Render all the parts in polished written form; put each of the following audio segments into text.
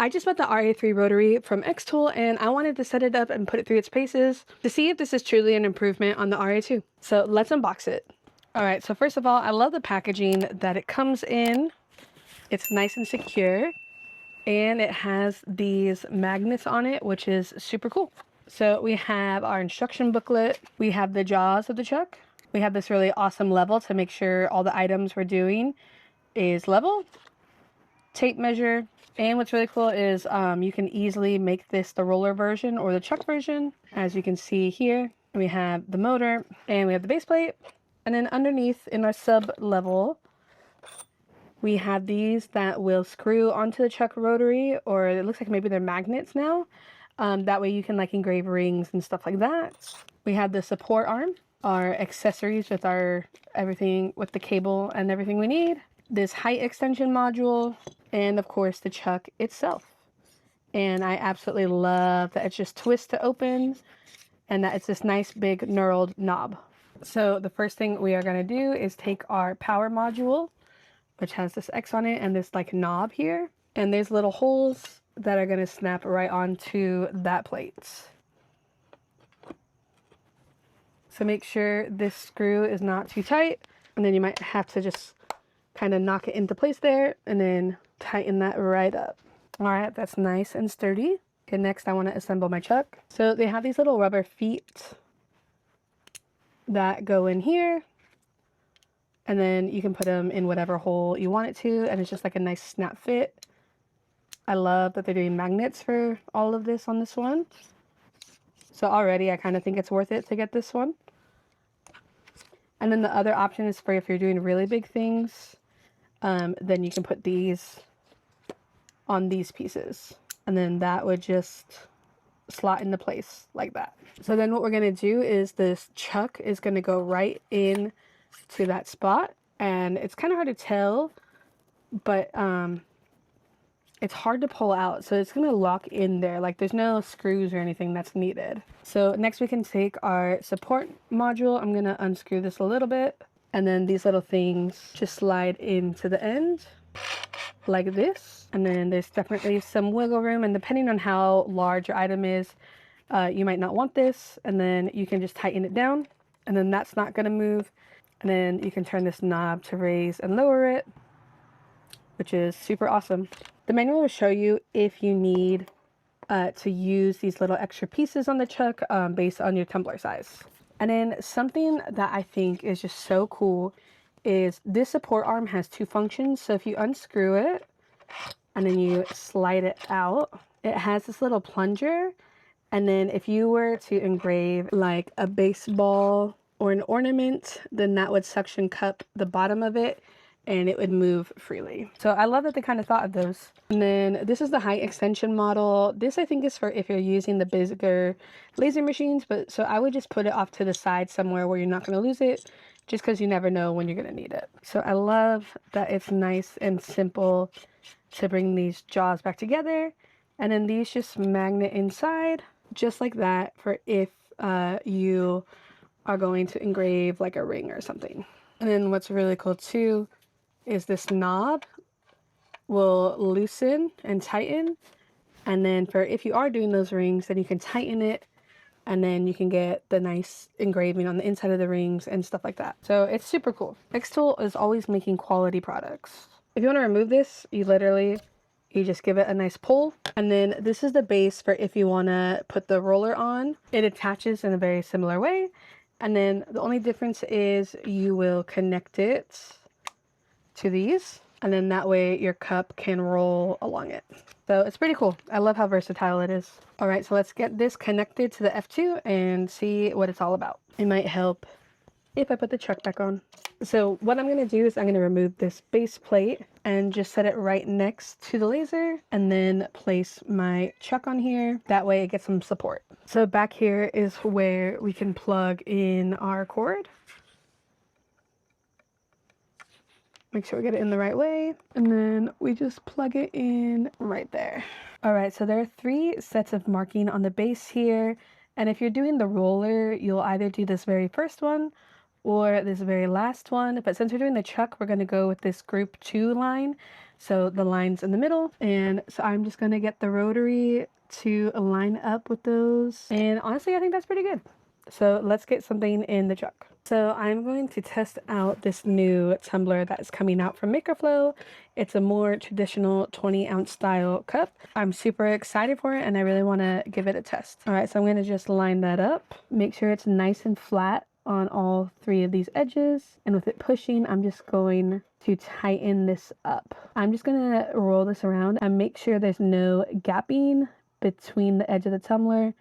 I just bought the RA3 Rotary from xTool and I wanted to set it up and put it through its paces to see if this is truly an improvement on the RA2. So let's unbox it. All right, so first of all, I love the packaging that it comes in. It's nice and secure and it has these magnets on it, which is super cool. So we have our instruction booklet. We have the jaws of the chuck. We have this really awesome level to make sure all the items we're doing is level. Tape measure. And what's really cool is you can easily make this the roller version or the chuck version. As you can see here, we have the motor and we have the base plate. And then underneath in our sub level, we have these that will screw onto the chuck rotary, or it looks like maybe they're magnets now. That way you can like engrave rings and stuff like that. We have the support arm, our accessories with our everything with the cable and everything we need. This height extension module, and of course the chuck itself. And I absolutely love that it's just twist to open and that it's this nice big knurled knob. So the first thing we are going to do is take our power module, which has this X on it and this like knob here, and there's little holes that are going to snap right onto that plate. So make sure this screw is not too tight, and then you might have to just kind of knock it into place there and then tighten that right up. All right, that's nice and sturdy. Okay, next I want to assemble my chuck. So they have these little rubber feet that go in here, and then you can put them in whatever hole you want it to, and it's just like a nice snap fit. I love that they're doing magnets for all of this on this one. So already I kind of think it's worth it to get this one. And then the other option is for if you're doing really big things, then you can put these on these pieces, and then that would just slot into place like that. So then what we're going to do is this chuck is going to go right in to that spot, and it's kind of hard to tell, but it's hard to pull out, so it's going to lock in there. Like there's no screws or anything that's needed. So next we can take our support module. I'm going to unscrew this a little bit, and then these little things just slide into the end like this. And then there's definitely some wiggle room, and depending on how large your item is, you might not want this, and then you can just tighten it down, and then that's not going to move. And then you can turn this knob to raise and lower it, which is super awesome. The manual will show you if you need to use these little extra pieces on the chuck based on your tumbler size. And then something that I think is just so cool is this support arm has two functions. So if you unscrew it and then you slide it out, it has this little plunger. And then if you were to engrave like a baseball or an ornament, then that would suction cup the bottom of it and it would move freely. So I love that they kind of thought of those. And then this is the height extension model. This I think is for if you're using the bigger laser machines, but so I would just put it off to the side somewhere where you're not going to lose it, just because you never know when you're going to need it. So I love that it's nice and simple to bring these jaws back together. And then these just magnet inside, just like that, for if you are going to engrave like a ring or something. And then what's really cool too is this knob will loosen and tighten, and then for if you are doing those rings, then you can tighten it, and then you can get the nice engraving on the inside of the rings and stuff like that. So it's super cool. xTool is always making quality products. If you want to remove this, you just give it a nice pull, and then this is the base for if you want to put the roller on. It attaches in a very similar way, and then the only difference is you will connect it to these, and then that way your cup can roll along it. So it's pretty cool. I love how versatile it is. All right, so let's get this connected to the F2 and see what it's all about. It might help if I put the chuck back on. So what I'm going to do is I'm going to remove this base plate and just set it right next to the laser, and then place my chuck on here. That way it gets some support. So back here is where we can plug in our cord. Make sure we get it in the right way, and then we just plug it in right there. All right, so there are 3 sets of marking on the base here, and if you're doing the roller, you'll either do this very first one or this very last one, but since we're doing the chuck, we're going to go with this group 2 line, So the lines in the middle. And so I'm just going to get the rotary to line up with those. And honestly, I think that's pretty good. So let's get something in the chuck. So I'm going to test out this new tumbler that is coming out from MakerFlow. It's a more traditional 20-ounce style cup. I'm super excited for it and I really want to give it a test. All right, so I'm going to just line that up. Make sure it's nice and flat on all three of these edges. And with it pushing, I'm just going to tighten this up. I'm just going to roll this around and make sure there's no gapping between the edge of the tumbler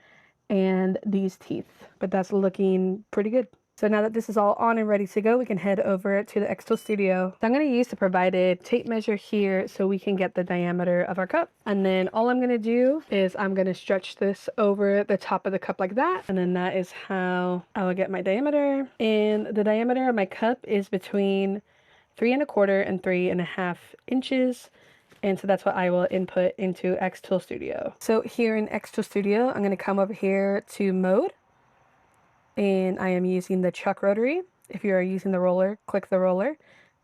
and these teeth, but that's looking pretty good. So now that this is all on and ready to go, we can head over to the xTool Studio. So I'm going to use the provided tape measure here so we can get the diameter of our cup. And then all I'm going to do is I'm going to stretch this over the top of the cup like that. And then that is how I will get my diameter. And the diameter of my cup is between 3 1/4 and 3 1/2 inches. And so that's what I will input into xTool Studio. So here in xTool Studio, I'm going to come over here to mode. And I am using the Chuck Rotary. If you are using the roller, click the roller.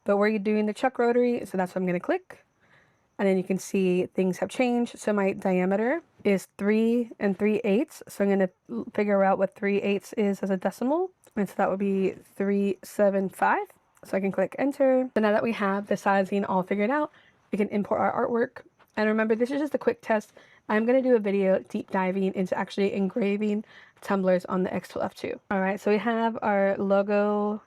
But we're doing the Chuck Rotary, so that's what I'm going to click. And then you can see things have changed. So my diameter is 3 3/8. So I'm going to figure out what 3/8 is as a decimal. And so that would be 375. So I can click enter. So now that we have the sizing all figured out, we can import our artwork. And remember, this is just a quick test. I'm going to do a video deep diving into actually engraving tumblers on the xTool F2. All right, so we have our logo.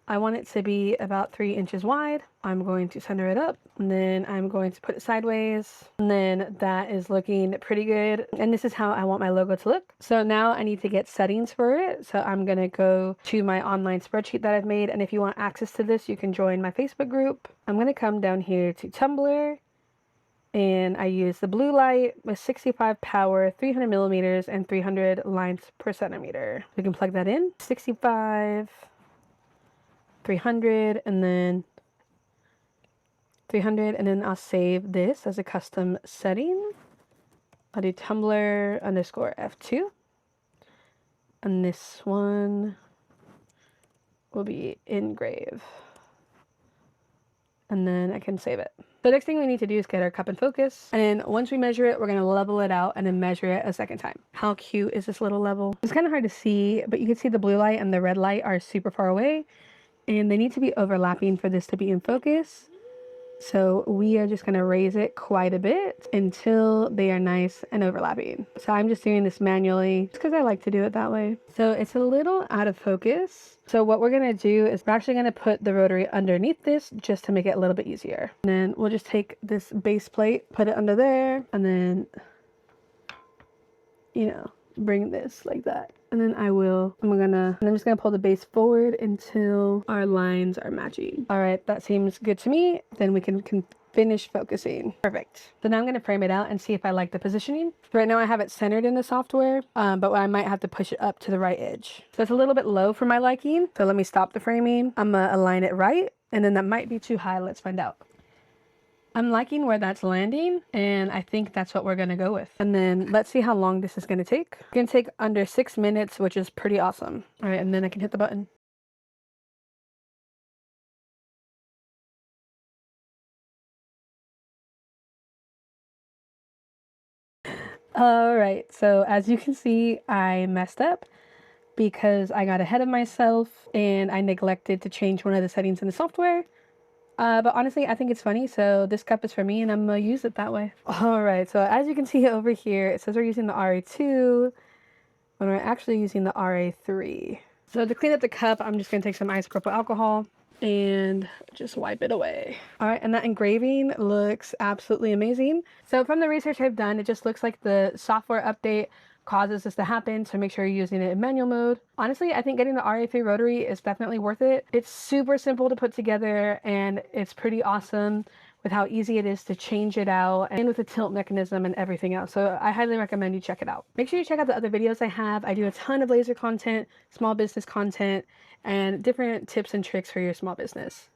I want it to be about 3 inches wide. I'm going to center it up, and then I'm going to put it sideways. And then that is looking pretty good. And this is how I want my logo to look. So now I need to get settings for it. So I'm going to go to my online spreadsheet that I've made. And if you want access to this, you can join my Facebook group. I'm going to come down here to Tumbler. And I use the blue light with 65 power, 300 millimeters, and 300 lines per centimeter. We can plug that in. 65, 300, and then 300, and then I'll save this as a custom setting. I'll do Tumbler _ F2. And this one will be Engrave. And then I can save it. The next thing we need to do is get our cup in focus. And once we measure it, we're going to level it out and then measure it a second time. How cute is this little level? It's kind of hard to see, but you can see the blue light and the red light are super far away. And they need to be overlapping for this to be in focus. So we are just going to raise it quite a bit until they are nice and overlapping. So I'm just doing this manually just because I like to do it that way. So it's a little out of focus. So what we're going to do is we're actually going to put the rotary underneath this just to make it a little bit easier. And then we'll just take this base plate, put it under there, and then, you know, bring this like that. And then I'm just gonna pull the base forward until our lines are matching. All right, that seems good to me. Then we can finish focusing. Perfect. So now I'm gonna frame it out and see if I like the positioning. Right now I have it centered in the software, but I might have to push it up to the right edge. So it's a little bit low for my liking. So let me stop the framing. I'm gonna align it right, and then that might be too high. Let's find out. I'm liking where that's landing, and I think that's what we're going to go with. And then let's see how long this is going to take. It's going to take under 6 minutes, which is pretty awesome. All right, and then I can hit the button. All right, so as you can see, I messed up because I got ahead of myself and I neglected to change one of the settings in the software. But honestly, I think it's funny. So this cup is for me and I'm going to use it that way. All right. So as you can see over here, it says we're using the RA2 when we're actually using the RA3. So to clean up the cup, I'm just going to take some isopropyl alcohol and just wipe it away. All right. And that engraving looks absolutely amazing. So from the research I've done, it just looks like the software update causes this to happen, so make sure you're using it in manual mode. Honestly, I think getting the RA3 Rotary is definitely worth it. It's super simple to put together and it's pretty awesome with how easy it is to change it out and with the tilt mechanism and everything else. So I highly recommend you check it out. Make sure you check out the other videos I have. I do a ton of laser content, small business content, and different tips and tricks for your small business.